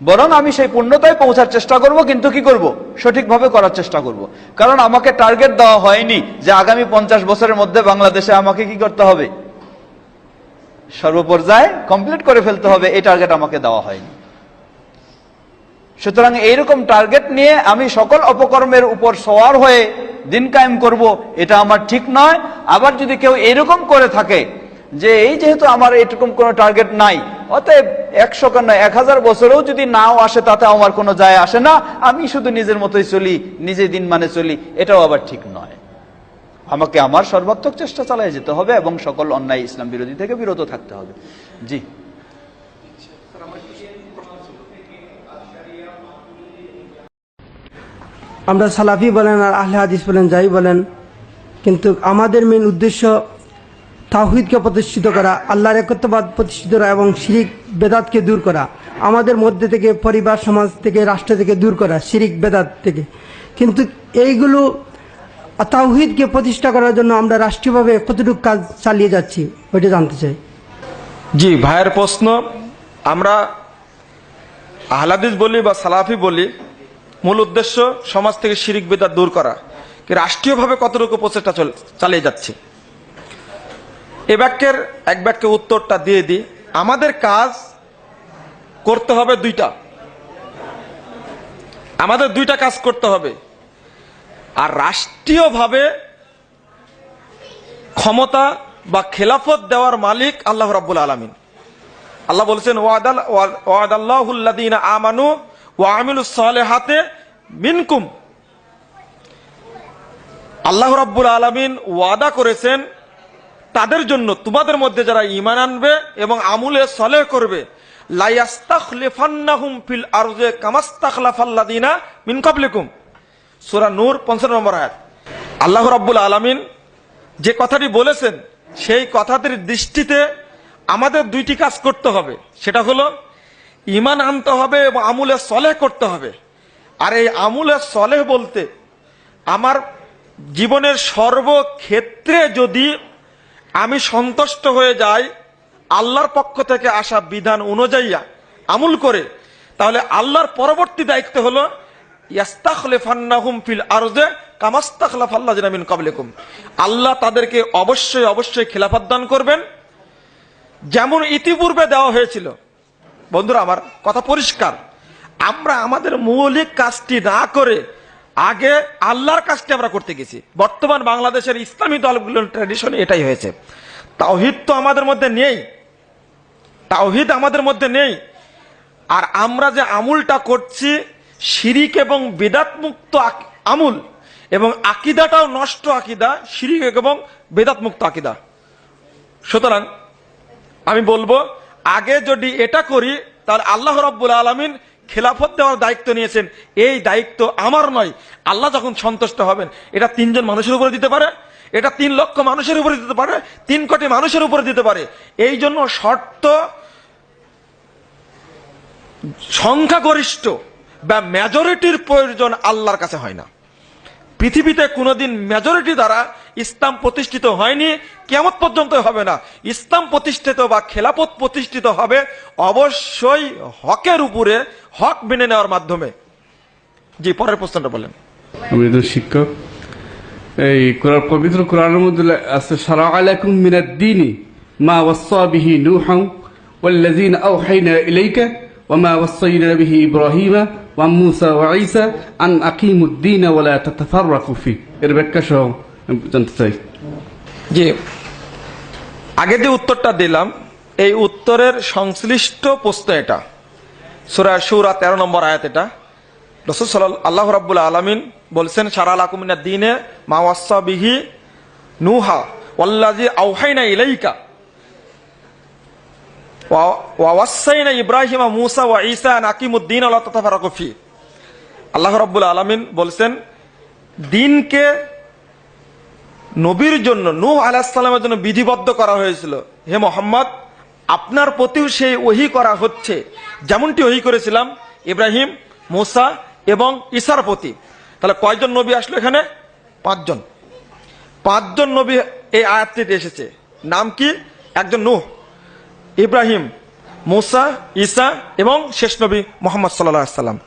বরং আমি সেই পূর্ণতায় পৌঁছার চেষ্টা করব, কিন্তু কি করব? সঠিকভাবে করার চেষ্টা করব। কারণ আমাকে টার্গেট দেওয়া হয়নি যে আগামী 50 বছরের মধ্যে বাংলাদেশে আমাকে কি করতে হবে, সর্বপর্যায়ে কমপ্লিট করে ফেলতে হবে, এই টার্গেট আমাকে দেওয়া হয়নি। সুতরাং এইরকম টার্গেট নিয়ে আমি সকল অপকর্মের উপর সওয়ার হয়ে দিন কায়েম করব, এটা আমার ঠিক নয়। আবার যদি কেউ এইরকম করে থাকে যে এই যেহেতু আমার এরকম কোনো টার্গেট নাই, অতএব 100 কেন 1000 বছরেও যদি নাও আসে তাতে আমার কোনো যায় আসে না, আমি শুধু নিজের মতোই চলি, নিজে দিন মানে চলি, এটাও আবার ঠিক নয়। আমাকে আমার সর্বাত্মক চেষ্টা চালিয়ে যেতে হবে এবং সকল অন্যায় ইসলাম বিরোধী থেকে বিরত থাকতে হবে। জি,
আমরা সালাফি বলেন আর আহলে হাদিস বলেন, যাই বলেন, কিন্তু আমাদের মেন উদ্দেশ্য তাওহীদকে প্রতিষ্ঠিত করা, আল্লাহর একত্ববাদ প্রতিষ্ঠিত করা এবং শিরিক বেদাতকে দূর করা, আমাদের মধ্যে থেকে, পরিবার সমাজ থেকে, রাষ্ট্র থেকে দূর করা শিরিক বেদাত থেকে। কিন্তু এইগুলো তাওহীদকে প্রতিষ্ঠা করার জন্য আমরা রাষ্ট্রীয়ভাবে কতটুকু কাজ চালিয়ে যাচ্ছি ওইটা জানতে চাই।
জি, ভাইয়ের প্রশ্ন, আমরা আহলে হাদিস বলি বা সালাফি বলি, মূল উদ্দেশ্য সমাজ থেকে শিরিক বিদআত দূর করা, কি রাষ্ট্রীয়ভাবে কতটুকু প্রচেষ্টা চালিয়ে যাচ্ছে। এ বাক্যের এক বাক্যে উত্তরটা দিয়ে দিই। আমাদের কাজ করতে হবে দুইটা, আমাদের দুইটা কাজ করতে হবে। আর রাষ্ট্রীয়ভাবে ক্ষমতা বা খেলাফত দেওয়ার মালিক আল্লাহ রাব্বুল আলামিন। আল্লাহ বলেছেন ওয়াদাল্লাহুল্লাযীনা আমানু ওয়া আমিলুস সালিহাতি মিনকুম। আল্লাহ রাব্বুল আলামিন ওয়াদা করেছেন তাদের জন্য, তোমাদের মধ্যে যারা ঈমান আনবে এবং আমলে সালেহ করবে, লা ইস্তাখলিফান্নাহুম ফিল আরদি কামাস্তাখলাফাল্লাযীনা মিন ক্বাবলিকুম। সূরা নূর ৫৫ নম্বর আয়াত। আল্লাহ রাব্বুল আলামিন যে কথাটি বলেছেন সেই কথাটির দৃষ্টিতে আমাদের দুইটি কাজ করতে হবে। সেটা হলো ঈমান আনতে হবে এবং আমলে সালেহ করতে হবে। আর এই আমলে সালেহ বলতে আমার জীবনের সর্বক্ষেত্রে যদি আমি সন্তুষ্ট হয়ে যাই আল্লাহর পক্ষ থেকে আসা বিধান অনুযায়ী আমল করে, তাহলে আল্লাহর পরবর্তী দায়িত্ব হলো ইয়াস্তাখলিফান্নাহুম ফিল আরদি কামাস্তাখলাফাল্লাযীনা মিন ক্বাবলিকুম। আল্লাহ তাদেরকে অবশ্যই অবশ্যই খেলাফত দান করবেন, যেমন ইতিপূর্বে দেওয়া হয়েছিল। বন্ধুরা, আমার কথা পরিষ্কার, আমরা আমাদের মৌলিক কাজটি না করে আগে আল্লাহর কাজটি আমরা করতে গেছি। বর্তমান বাংলাদেশের ইসলামী দলগুলোর ট্র্যাডিশন এটাই হয়েছে। তাওহীদ তো আমাদের মধ্যে নেই, তাওহীদ আমাদের মধ্যে নেই। আর আমরা যে আমলটা করছি শিরিক এবং বিদআত মুক্ত আমল, এবং আকীদাটাও নষ্ট আকীদা, শিরিক এবং বিদআত মুক্ত আকীদা। সুতরাং আমি বলবো, আগে যদি এটা করি তাহলে আল্লাহ রাব্বুল আলামিন খেলাফত দেওয়ার দায়িত্ব নিয়েছেন। এই দায়িত্ব আমার নয়, আল্লাহ যখন সন্তুষ্ট হবেন এটা ৩ জন মানুষের উপরে দিতে পারে, এটা ৩ লক্ষ মানুষের উপরে দিতে পারে, ৩ কোটি মানুষের উপরে দিতে পারে। এই জন্য শর্ত সংখ্যাগরিষ্ঠ বা মেজরিটির প্রয়োজন আল্লাহর কাছে হয় না। পৃথিবীতে কোনোদিন মেজরিটি দ্বারা ইসলাম প্রতিষ্ঠিত হয়নি, কিয়ামত পর্যন্ত হবে না। ইসলাম প্রতিষ্ঠিত বা খেলাফত প্রতিষ্ঠিত হবে অবশ্যই হকের উপরে, হক মেনে নেওয়ার মাধ্যমে। জি, পরের প্রশ্নটা বলেন।
আমি একজন শিক্ষক। এই পবিত্র কোরআনের মধ্যে আছে শারা আলাইকুম মিনাদ দীনি মা ওয়াসা বিহি নূহা ওয়াল্লাযীনা আওহাইনা ইলাইকা ওয়া মা ওয়াসাইনা বিহি ইব্রাহিমা ওয়া মূসা ওয়া ঈসা আন আকিমুদ দীন ওয়া লা তাতাফাররাকু ফি। এর ব্যাখ্যা সহ জানতে চাই।
জি, আগে যে উত্তরটা দিলাম এই উত্তরের সংশ্লিষ্ট প্রশ্ন এটা। সূরা শুরা ১৩ নম্বর আয়াত। এটা রাসূল আল্লাহ রাব্বুল আলামিন বলছেন শারা লাকুম মিনাদ দীনে মা ওয়াসা বিহি নূহা ওয়াল্লাযী আওহাইনা ইলাইকা ওয়া ওয়াসাইনা ইব্রাহিমা মূসা ওয়া ঈসা আন আকিমুদ দীন ওয়া লা তাতাফাররাকু ফি। আল্লাহ রাব্বুল আলামিন বলছেন দ্বীনকে নবীর জন্য, নূহ আলাইহিস সালামের জন্য বিধিবদ্ধ করা হয়েছিল। হে মুহাম্মদ, আপনার প্রতিও সেই ওহী করা হচ্ছে যেমনটি ওহী করেছিলাম ইব্রাহিম, মূসা এবং ঈসার প্রতি। তাহলে কয়জন নবী আসলো এখানে? ৫ জন। ৫ জন নবী এই আয়াতটিতে এসেছে। নাম কি? একজন নূহ, ইব্রাহিম, মূসা, ঈসা এবং শেষ নবী মুহাম্মদ সাল্লাল্লাহু আলাইহি সাল্লাম।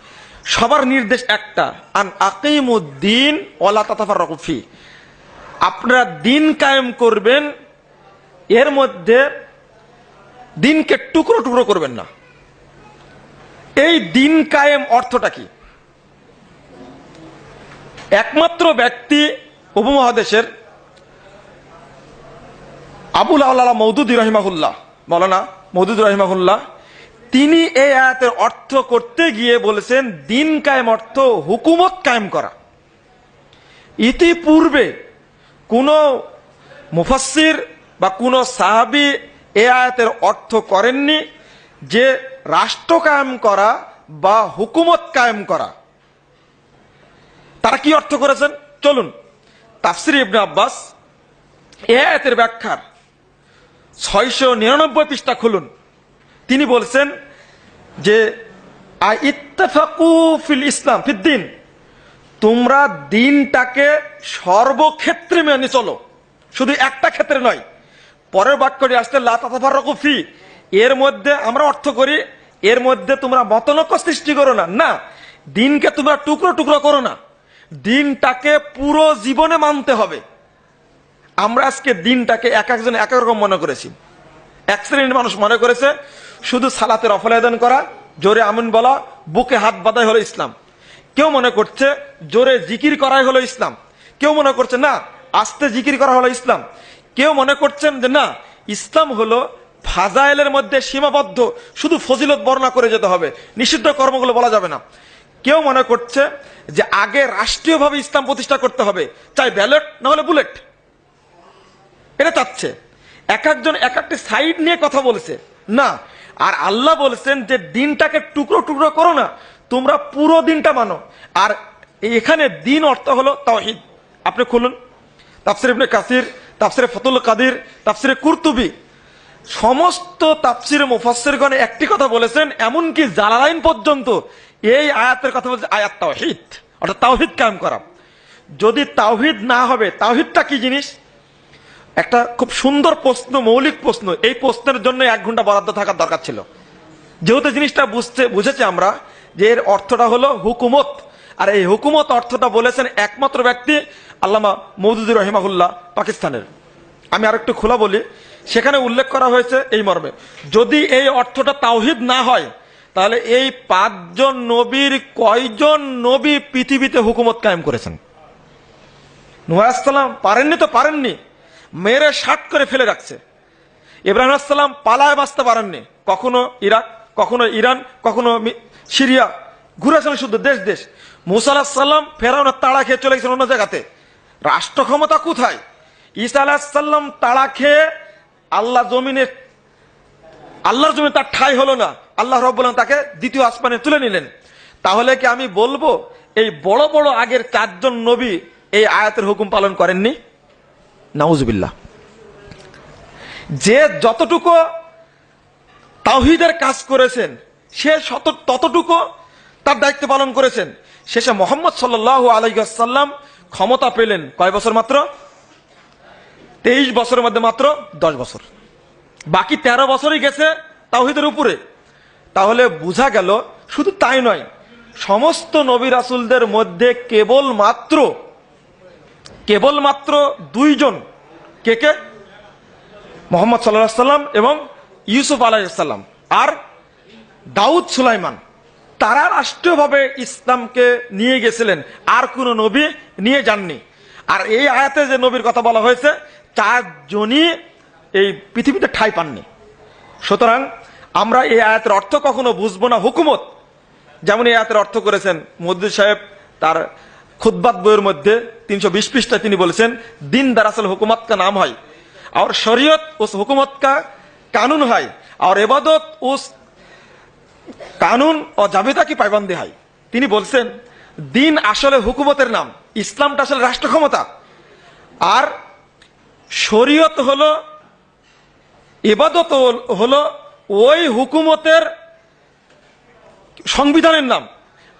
সবার নির্দেশ একটা, আন আকিমুদ্দিন ওয়া লা তাতাফাররাকু ফি। আপনারা দিন কায়েম করবেন, এর মধ্যে দিনকে টুকরো টুকরো করবেন না। এই দিন কায়েম অর্থটা কি? একমাত্র ব্যক্তি উপমহাদেশের আবুল আল্লাহ মওদুদী রাহিমাহুল্লাহ, মাওলানা মওদুদী রাহিমাহুল্লাহ, তিনি এই আয়াতের অর্থ করতে গিয়ে বলেছেন দিন কায়েম অর্থ হুকুমত কায়েম করা। ইতিপূর্বে কোন মুফাসসির বা কোন সাহাবী এই আয়াতের অর্থ করেননি যে রাষ্ট্র কায়েম করা বা হুকুমত কায়েম করা। তারা কি অর্থ করেছেন? চলুন তাফসির ইবনে আব্বাস এই আয়াতের ব্যাখ্যার 699 পৃষ্ঠা খুলুন। তিনি বলছেন যে ইত্তাফাকু ফিল ইসলাম ফিদ্দিন, তোমরা দিনটাকে সর্বক্ষেত্রে মেনে চলো, শুধু একটা ক্ষেত্রে নয়। পরের বাক্যটি আসতে লা তাতাফাররাকু ফি, এর মধ্যে আমরা অর্থ করি এর মধ্যে তোমরা মতনৈক্য সৃষ্টি করো না, না, দিনকে তোমরা টুকরো টুকরো করো না, দিনটাকে পুরো জীবনে মানতে হবে। আমরা আজকে দিনটাকে এক একজন এক এক রকম মনে করেছি। এক শ্রেণীর মানুষ মনে করেছে শুধু সালাতে নফল আদান করা, জোরে আমিন বলা, বুকে হাত বাঁধাই হলো ইসলাম। কেউ মনে করছে জোরে জিকির করাই হলো ইসলাম। কেউ মনে করছে না আস্তে জিকির করা হলো ইসলাম। কেউ মনে করছেন যে না, ইসলাম হলো ফাজাইলের মধ্যে সীমাবদ্ধ, শুধু ফজিলত বর্ণনা করে যেতে হবে, নিষিদ্ধ কর্মগুলো বলা যাবে না। কেউ মনে করছে যে আগে রাষ্ট্রীয়ভাবে ইসলাম প্রতিষ্ঠা করতে হবে, চাই ব্যালট না হলে বুলেট, এটা চাচ্ছে। এক একজন এক একটি সাইড নিয়ে কথা বলছে না। আর আল্লাহ বলছেন যে দিনটাকে টুকরো টুকরো করো না, তোমরা পুরো দিনটা মানো। আর এখানে দিন অর্থ হলো তাওহীদ। আপনি খুলুন তাফসির ইবনে কাসির, তাফসিরে ফাতুল কাদির, তাফসিরে কুরতুবী, সমস্ত তাফসিরে মুফাসসিরগণ একটি কথা বলেছেন, এমনকি জালালাইন পর্যন্ত এই আয়াতের কথা বলছে আয়াত তাওহীদ, অর্থাৎ তাওহীদ কায়েম করা। যদি তাওহীদ না হবে, তাওহীদটা কি জিনিস? একটা খুব সুন্দর প্রশ্ন, মৌলিক প্রশ্ন। এই প্রশ্নের জন্য 1 ঘন্টা বরাদ্দ থাকার দরকার ছিল। যেহেতু জিনিসটা বুঝেছি আমরা যে এর অর্থটা হলো হুকুমত, আর এই হুকুমত অর্থটা বলেছেন একমাত্র ব্যক্তি আল্লামা মওদুদী রহিমাহুল্লাহ, পাকিস্তানের। আমি আরেকটু খোলা বলি, সেখানে উল্লেখ করা হয়েছে এই মর্মে, যদি এই অর্থটা তাওহীদ না হয় তাহলে এই 5 জন নবীর কয়জন নবী পৃথিবীতে হুকুমত কায়েম করেছেন? নূহ আলাইহিস সালাম পারেননি তো পারেননি, মেরে 60 করে ফেলে রাখছে। ইব্রাহিম আলাইহিস সালাম পালায় বাঁচতে পারেননি, কখনো ইরাক, কখনো ইরান, কখনো সিরিয়া, ঘুরেছেন শুধু দেশ দেশ। মুসা আলাইহিস সালাম ফেরাউনের তাড়া খেয়ে চলে গেছেন অন্য জায়গাতে, রাষ্ট্র ক্ষমতা কোথায়? ঈসা আলাইহিস সালাম তাড়া খেয়ে আল্লাহর জমিনে তার ঠাঁই হলো না, আল্লাহ রাব্বুল আলামিন তাকে দ্বিতীয় আসমানে তুলে নিলেন। তাহলে কি আমি বলবো এই বড় বড় আগের 4 জন নবী এই আয়াতের হুকুম পালন করেননি? নাউজুবিল্লাহ। যে যতটুকু তাওহীদের কাজ করেছেন সে ততটুকু তার দায়িত্ব পালন করেছেন। শেষে মুহাম্মদ সাল্লাল্লাহু আলাইহি ওয়াসাল্লাম ক্ষমতা পেলেন কয় বছর? মাত্র 23 বছরের মধ্যে মাত্র 10 বছর, বাকি 13 বছরই গেছে তাওহীদের উপরে। তাহলে বোঝা গেল শুধু তাই নয়, সমস্ত নবী রাসূলদের মধ্যে কেবলমাত্র 2 জন, কে কে? মুহাম্মদ সাল্লাল্লাহু আলাইহি ওয়াসাল্লাম এবং ইউসুফ আলাইহিস সালাম আর দাউদ সুলাইমান, তারা রাষ্ট্রীয়ভাবে ইসলামকে নিয়ে গেছিলেন, আর কোন নবী নিয়ে যাননি। আর এই আয়াতে যে নবীর কথা বলা হয়েছে 4 জনই এই পৃথিবীতে ঠাঁই পাননি। সুতরাং আমরা এই আয়াতের অর্থ কখনো বুঝবো না হুকুমত, যেমন এই আয়াতের অর্থ করেছেন মুহাদ্দিস সাহেব তার খুতবাত বইয়ের মধ্যে 320 পৃষ্ঠায় তিনি বলেছেন, দিন দरअसल हुकूमत का नाम है और शरीयत उस हुकूमत का कानून है और इबादत उस কানুন ও জাবেদা কি পায়বন্দি হয়। তিনি বলছেন দিন আসলে হুকুমতের নাম, ইসলামটা আসলে রাষ্ট্র ক্ষমতা, আর শরীয়ত হলো, ইবাদত হলো ওই হুকুমতের সংবিধানের নাম,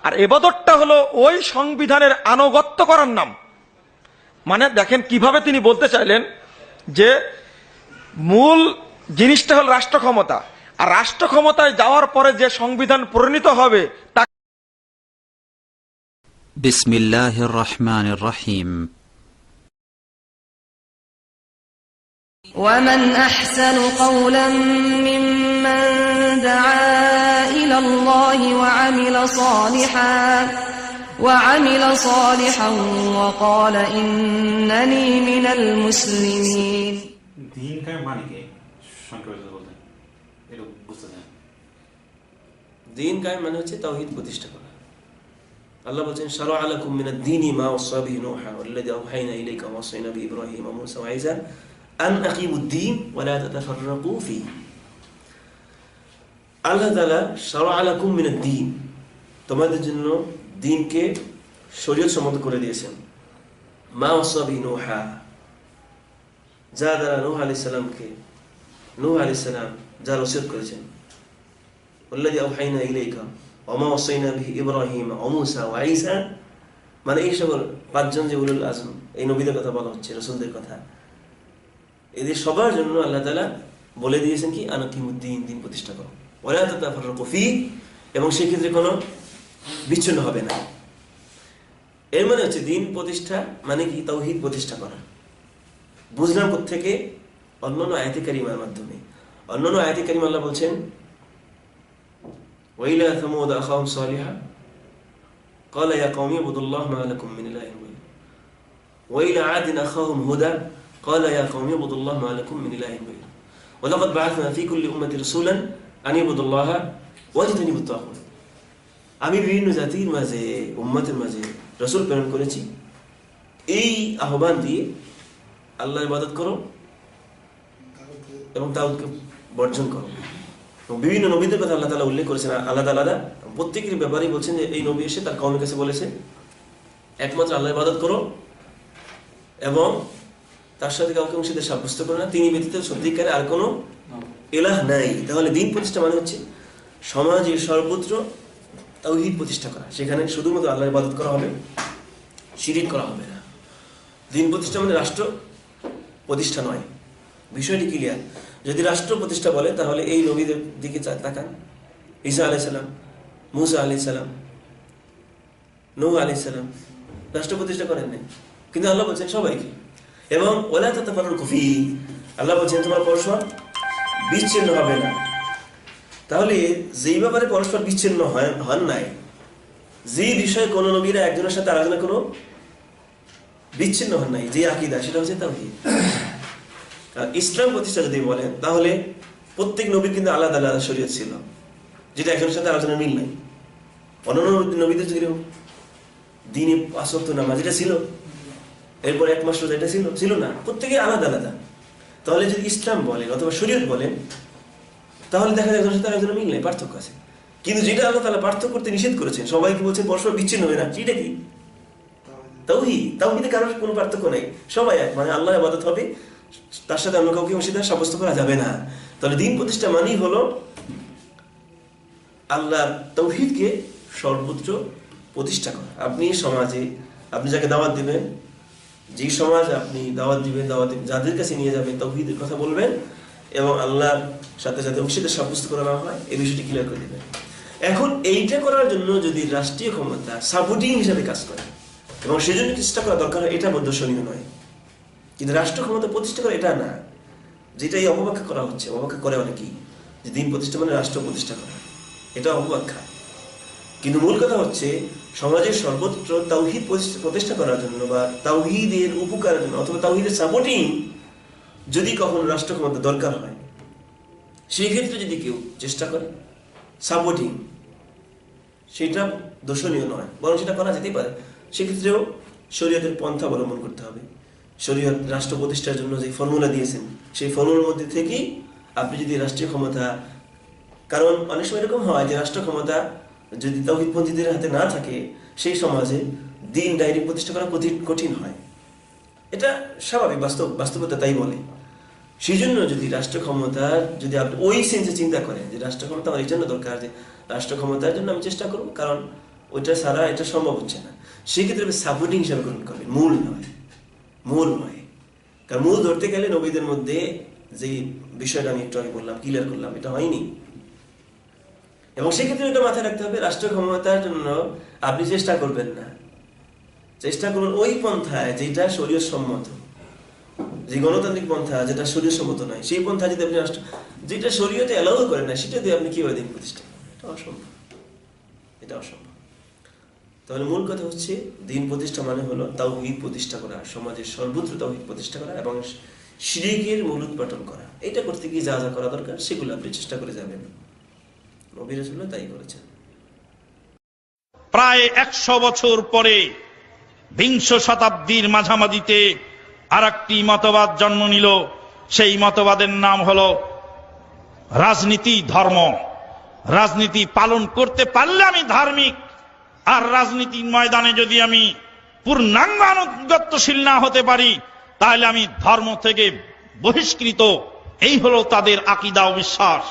আর ইবাদতটা হলো ওই সংবিধানের আনুগত্য করার নাম। মানে দেখেন কিভাবে তিনি বলতে চাইলেন যে মূল জিনিসটা হলো রাষ্ট্র ক্ষমতা, আর রাষ্ট্র ক্ষমতায় যাওয়ার পরে যে সংবিধান প্রণীত হবে তা
বিসমিল্লাহির রহমানির রহিম
ومن أحسن قولا ممن دعا إلى الله وعمل صالحا وقال إنني من المسلمين।
دين का माने के সংক্ষেপে বলতেন এটা বুঝতে দেন।
দ্বীন কায়েম মানে হচ্ছে তাওহীদ প্রতিষ্ঠা করা। আল্লাহ বলেন শারা'a লাকুম মিনাদ দীনি মা ওয়াসা বিহি নূহা ওয়াল্লাযী আওহায়না ইলাইকা ওয়া ওয়াসাইনা বিহি ইব্রাহিম ওয়া মূসা ওয়া ঈসা আন আকিমুদ-দীন ওয়া লা তাতাফাররাকু ফীহি। আল্লাহ তাআলা শারা'a লাকুম মিনাদ-দীন, তোমাদের জন্য দ্বীনকে শরীয়ত সম্মত করে দিয়েছেন। মা ওয়াসা বিহি নূহা, যা দ্বারা নূহ আলাইহিস সালামকে নূহ আলাইহিস সালাম যার ওসিয়ত করেছেন, ওয়াল্লাযী আওহাইনা ইলাইকা ওয়া মা ওয়াসাইনা বিহি ইব্রাহিম ওয়া মূসা ওয়া ঈসা, মানে এই সকল পাঁচজন যে উলুল আজম, এই নবীদের কথা বলা হচ্ছে, রাসূলদের কথা, এদের সবার জন্য আল্লাহ তাআলা বলে দিয়েছেন কি আনাকিমুদ্দিন, দিন প্রতিষ্ঠা করো, ওয়ালা তাতাফাররাকু ফী, এবং সেই ক্ষেত্রে কোনো বিচ্ছিন্ন হবে না। এর মানে হচ্ছে দিন প্রতিষ্ঠা মানে কি তাওহীদ প্রতিষ্ঠা করা। বুঝলাম কোত্থেকে? অন্যান্য আয়াতে কারিমার মাধ্যমে। অন্যান্য আয়াতে কারিমা আল্লাহ বলছেন ওয়াইলা সামুদ আখাহুম সালিহা ক্বালা ইয়া কওমি ইবুদুল্লাহ মা লাকুম মিন ইলাহিন গায়রুহু ওয়াইলা আদিন আখাহুম হুদা ক্বালা ইয়া কওমি ইবুদুল্লাহ মা লাকুম মিন ইলাহিন গায়রুহু ওয়া লাকাদ বা'আথনা ফী কুল্লি উম্মাতিন রাসূলান আন ইবুদুল্লাহ ওয়াজতানিবুত তাগুত। আমি বিভিন্ন জাতির মাঝে, উম্মতের মাঝে রাসূল প্রেরণ করেছি এই আহ্বান দিয়ে আল্লাহর ইবাদত করো এবং তাগুতকে বর্জন করো। বিভিন্ন নবীদের কথা আল্লাহ তাআলা উল্লেখ করেছেন আলাদা আলাদা, প্রত্যেকের ব্যাপারেই বলছেন যে এই নবী এসে তার কওমের কাছে বলেছে একমাত্র আল্লাহর ইবাদত করো এবং তার সাথে কাউকে অংশীদার সাব্যস্ত করো না, তিনি ব্যতীত সত্যিকারে আর কোনো ইলাহ নাই। তাহলে দিন প্রতিষ্ঠা মানে হচ্ছে সমাজের সর্বত্র তাওহীদ প্রতিষ্ঠা করা, সেখানে শুধুমাত্র আল্লাহর ইবাদত করা হবে, শিরিক করা হবে না। দিন প্রতিষ্ঠা মানে রাষ্ট্র প্রতিষ্ঠা নয়, বিষয়টি ক্লিয়ার। যদি রাষ্ট্র প্রতিষ্ঠা বলে তাহলে এই নবীদের দিকে তাকান, ঈসা আলাইহিস সালাম, মূসা আলাইহিস সালাম, নূহ আলাইহিস সালাম রাষ্ট্র প্রতিষ্ঠা করেন নাই, কিন্তু আল্লাহ বলছেন সবাইকে। এবং ওয়ালা তাতাফাররাকু ফী, আল্লাহ বলছেন তোমার পরস্পর বিচ্ছিন্ন হবে না। তাহলে যেই ব্যাপারে পরস্পর বিচ্ছিন্ন হন নাই, যে বিষয়ে কোন নবীরা একজনের সাথে আরেকজনের কোনো বিচ্ছিন্ন হন নাই, যে আকীদা, সেটা হচ্ছে তাওহীদ। ইসলাম প্রতিষ্ঠা যদি বলেন তাহলে প্রত্যেক নবীর কিন্তু আলাদা আলাদা শরীয়ত ছিল, যেটা একজনের সাথে আলোচনার মিল নাই। অন্যান্য নবীদের যদি দিনে ৫ ওয়াক্ত নামাজ এটা ছিল, এরপর ১ মাস রোজা এটা ছিল না, প্রত্যেকে আলাদা আলাদা। তাহলে যদি ইসলাম বলেন অথবা শরীয়ত বলেন তাহলে দেখা যায় একজনের সাথে আরেকজনের মিল নাই, পার্থক্য আছে। কিন্তু যেটা আল্লাহ তাআলা পার্থক্য করতে নিষেধ করেছেন, সবাইকে বলছেন পরস্পর বিচ্ছিন্ন হবে না, সেটা কি? তাওহীদ। তাওহীদে কারোর কোনো পার্থক্য নাই, সবাই এক, মানে আল্লাহর ইবাদত হবে, তার সাথে অন্য কাউকে অংশীদার সাব্যস্ত করা যাবে না। তাহলে দিন প্রতিষ্ঠা মানেই হলো আল্লাহর তাওহীদকে সর্বত্র প্রতিষ্ঠা করা। আপনি সমাজে আপনি যাকে দাওয়াত দিবেন, যে সমাজ আপনি দাওয়াত দিবেন, যাদের কাছে নিয়ে যাবেন তাওহীদের কথা বলবেন এবং আল্লাহর সাথে যাতে অংশীদার সাব্যস্ত করা না হয় এই বিষয়টি ক্লিয়ার করে দেবেন। এখন এইটা করার জন্য যদি রাষ্ট্রীয় ক্ষমতা সাপোর্টিং হিসাবে কাজ করে এবং সেজন্য চেষ্টা করা দরকার হয়, এটা দর্শনীয় নয়। কিন্তু রাষ্ট্র ক্ষমতা প্রতিষ্ঠা করে এটা না, যেটাই অপব্যাখ্যা করা হচ্ছে, অপব্যাখ্যা করে অনেকেই, যে দিন প্রতিষ্ঠা মানে রাষ্ট্র প্রতিষ্ঠা করা, এটা অপব্যাখ্যা। কিন্তু মূল কথা হচ্ছে সমাজের সর্বত্র তাওহীদ প্রতিষ্ঠা করার জন্য বা তাওহীদের উপকারের জন্য অথবা তাওহীদের সাপোর্টিং যদি কখনো রাষ্ট্র ক্ষমতা দরকার হয়, সেই ক্ষেত্রে যদি কেউ চেষ্টা করে সাপোর্টিং, সেটা দোষণীয় নয়, বরং সেটা করা যেতেই পারে। সেক্ষেত্রেও শরীয়তের পন্থা অবলম্বন করতে হবে। শরীয়ত রাষ্ট্র প্রতিষ্ঠার জন্য যে ফর্মুলা দিয়েছেন, সেই ফর্মুলার মধ্যে থেকেই আপনি যদি রাষ্ট্রীয় ক্ষমতা, কারণ অনেক সময় এরকম হয় যে রাষ্ট্র ক্ষমতা যদি তাওহীদপন্থীদের হাতে না থাকে, সেই সমাজে দিন ডাইরেক্ট প্রতিষ্ঠা করা কঠিন হয়। এটা স্বাভাবিক, বাস্তবতা তাই বলে। সেই জন্য যদি রাষ্ট্র ক্ষমতা, যদি আপনি ওই সেন্সে চিন্তা করেন যে রাষ্ট্র ক্ষমতা আমার এই জন্য দরকার, যে রাষ্ট্র ক্ষমতার জন্য আমি চেষ্টা করবো, কারণ ওইটা ছাড়া এটা সম্ভব হচ্ছে না, সেক্ষেত্রে আপনি সাপোর্টিং হিসাবে গ্রহণ করবেন, মূল নয়। কারণ মূল ধরতে গেলে নবীদের মধ্যে যে বিষয়টা আমি একটু আগে বললাম, ক্লিয়ার করলাম, এটা হয়নি। এবং সেক্ষেত্রে এটা মাথায় রাখতে হবে, রাষ্ট্র ক্ষমতার জন্য আপনি চেষ্টা করবেন না, চেষ্টা করুন ওই পন্থায় যেটা শরীয়ত সম্মত, যে গণতান্ত্রিক পন্থা যেটা শরীয়ত সম্মত নয়, সেই পন্থা যদি আপনি যেটা শরীয়তে অ্যালাউ করে না, সেটা দিয়ে আপনি কিভাবে দিন প্রতিষ্ঠা করবেন? এটা অসম্ভব। তাহলে মূল কথা হচ্ছে দিন প্রতিষ্ঠা মানে হলো তাওহীদ প্রতিষ্ঠা করা, সমাজের সর্বত্র তাওহীদ প্রতিষ্ঠা করা এবং শিরকের মূলোৎপাটন করা। এটা করতে গিয়ে যা যা করা দরকার সেগুলো আপনি চেষ্টা করে যাবেন। নবী রাসূলুল্লাহ তাই করেছেন।
প্রায় ১০০ বছর পরে বিংশ শতাব্দীর মাঝামাঝিতে আরেকটি মতবাদ জন্ম নিল। সেই মতবাদের নাম হলো রাজনীতি ধর্ম। রাজনীতি পালন করতে পারলে আমি ধার্মিক, আর রাজনীতির ময়দানে যদি আমি পূর্ণাঙ্গ আনুগত্যশীল না হতে পারি তাহলে আমি ধর্ম থেকে বহিষ্কৃত। এই হলো তাদের আকীদা ও বিশ্বাস।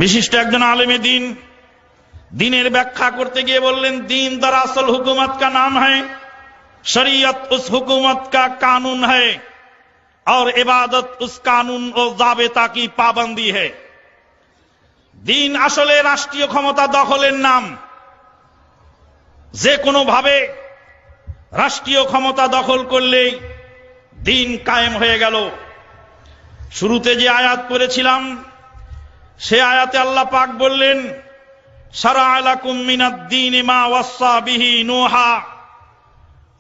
বিশিষ্ট একজন আলেমে দিন দিনের ব্যাখ্যা করতে গিয়ে বললেন, দিন দरअसल हुकूमत का नाम है, शरीयत उस हुकूमत का कानून है और इबादत उस कानून और जाबता की पाबंदी है। দিন আসলে রাষ্ট্রীয় ক্ষমতা দখলের নাম। যে কোনো ভাবে রাষ্ট্রীয় ক্ষমতা দখল করলেই দিন কায়েম হয়ে গেল। শুরুতে যে আয়াত পড়েছিলাম সে আয়াতে আল্লাহ পাক বললেন, শারা'a লাকুম মিনাদ-দীনি মা ওয়াসসা বিহি নূহা।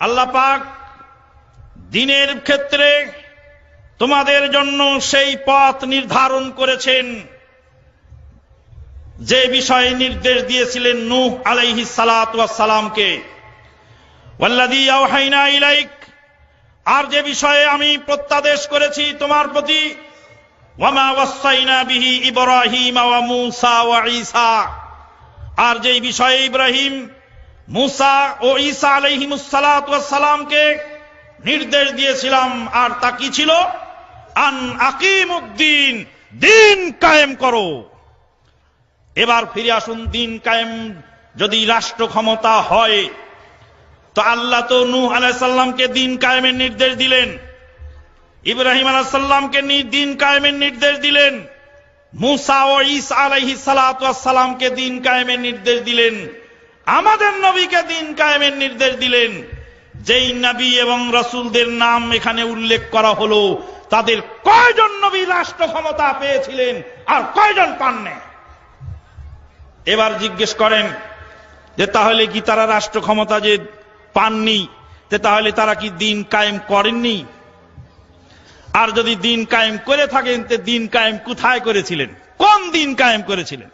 আল্লাহ পাক দ্বীনের ক্ষেত্রে তোমাদের জন্য সেই পথ নির্ধারণ করেছেন যে বিষয়ে নির্দেশ দিয়েছিলেন নূহ আলাইহিস সালাতু ওয়াস সালামকে। ওয়াল্লাযী আওহাইনা ইলাইক, আর যে বিষয়ে আমি প্রত্যাদেশ করেছি তোমার প্রতি, ওয়ামা ওয়াসাইনা বিহি ইব্রাহিম ওয়া মূসা ওয়া ঈসা, আর যে বিষয়ে ইব্রাহিম, মূসা ও ঈসা আলাইহিমুস সালাতু ওয়াস সালামকে নির্দেশ দিয়েছিলাম। আর তা কি ছিল? আন আকিমুদ্দিন, দিন কায়েম করো। এবার ফিরে আসুন, দিন কায়েম যদি রাষ্ট্র ক্ষমতা হয় তো আল্লাহ তো নূহ আলাইহিস সালামকে দিন কায়েমের নির্দেশ দিলেন, ইব্রাহিম আলাইহিস সালামকে দিন কায়েমের নির্দেশ দিলেন, মূসা ও ঈসা আলাইহিস সালাতু ওয়াস সালামকে দিন কায়েমের নির্দেশ দিলেন, আমাদের নবীকে দিন কায়েমের নির্দেশ দিলেন। যেই নবী এবং রাসূলদের নাম এখানে উল্লেখ করা হলো, তাদের কয়জন নবী রাষ্ট্র ক্ষমতা পেয়েছিলেন আর কয়জন পাননি? এবার জিজ্ঞেস করেন যে তাহলে কি তারা রাষ্ট্র ক্ষমতা যে পাননি, তাহলে তারা কি দিন কায়েম করেননি? আর যদি দিন কায়েম করে থাকেন তে দিন কায়েম কোথায় করেছিলেন? কোন দিন কায়েম করেছিলেন?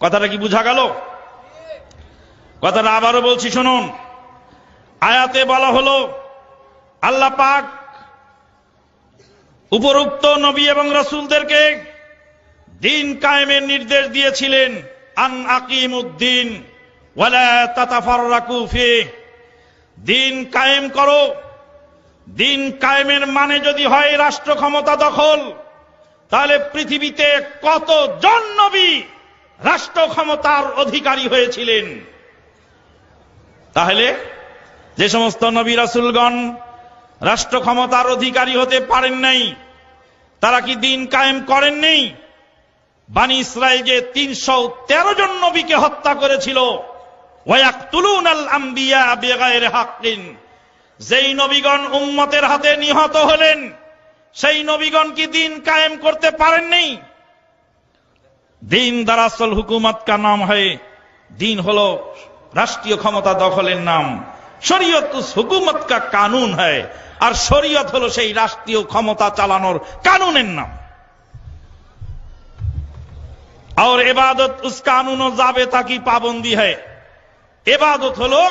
কথাটা কি বোঝা গেল? কথাটা আবারও বলছি শুনুন। আয়াতে বলা হলো আল্লাহ পাক উপরোক্ত নবী এবং রাসূলদেরকে দিন কায়েমের নির্দেশ দিয়েছিলেন, আন আকিমুদ্দিন ওয়ালা তাতাফাররাকু ফিহি, দিন কায়েম করো। দিন কায়েমের মানে যদি হয় রাষ্ট্র ক্ষমতা দখল, তাহলে পৃথিবীতে কতজন নবী রাষ্ট্র ক্ষমতার অধিকারী হয়েছিলেন? তাহলে যে সমস্ত নবী রাসূলগণ রাষ্ট্র ক্ষমতার অধিকারী হতে পারেন নাই, তারা কি দিন কায়েম করেননি? বানি ইসরাইল যে 313 জন নবীকে হত্যা করেছিল, ওয়ায়াকতুলুনাল আমবিয়া বিগাইরি হাক্কিন, যেই নবীগণ উম্মতের হাতে নিহত হলেন, সেই নবীগণ কি দিন কায়েম করতে পারেননি? দিন দरअसल हुकूमत का नाम है, দিন হলো রাষ্ট্রীয় ক্ষমতা দখলের নাম। শরীয়ত উস হুকুমত কা কানুন है, আর শরীয়ত হলো সেই রাষ্ট্রীয় ক্ষমতা চালানোর কানুনের নাম। और इबादत उस कानून और जाबता की पाबंदी है, इबादत হলো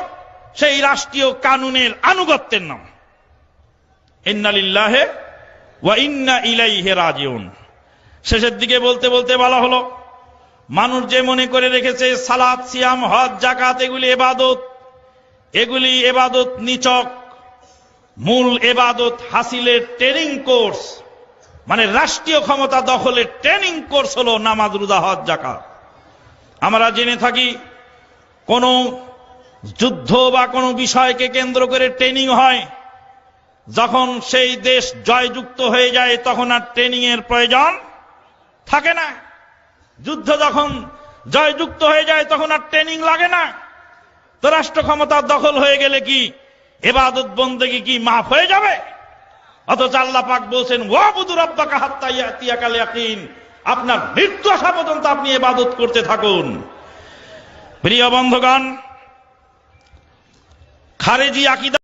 সেই রাষ্ট্রীয় কানুনের আনুগত্যের নাম। ইন্না লিল্লাহি ওয়া ইন্না ইলাইহি রাজিউন। শেষের দিকে বলতে বলতে বলা হলো, মানুষ যে মনে করে রেখেছে সালাত, সিয়াম, হজ, যাকাত এগুলি ইবাদত, এগুলি ইবাদত নিচক। মূল ইবাদত হাসিলের ট্রেনিং কোর্স, মানে রাষ্ট্রীয় ক্ষমতা দখলের ট্রেনিং কোর্স হলো নামাজ, রোজা, হজ, যাকাত। আমরা জেনে থাকি কোন যুদ্ধ বা কোন বিষয়কে কেন্দ্র করে ট্রেনিং হয়, যখন সেই দেশ জয়যুক্ত হয়ে যায় তখন আর ট্রেনিং এর প্রয়োজন থাকে না। যুদ্ধ যখন জয়যুক্ত হয়ে যায় তখন আর ট্রেনিং লাগে না। তো রাষ্ট্র ক্ষমতা দখল হয়ে গেলে কি ইবাদত বন্দেগী কি মাফ হয়ে যাবে? অথচ আল্লাহ পাক বলছেন, ওয়াবুদু রাব্বাকা হাত্তা ইয়াতিয়াকাল ইয়াকিন, আপনার মৃত্যু আসা পর্যন্ত আপনি ইবাদত করতে থাকুন। প্রিয় বন্ধুগণ, খারেজি আকীদা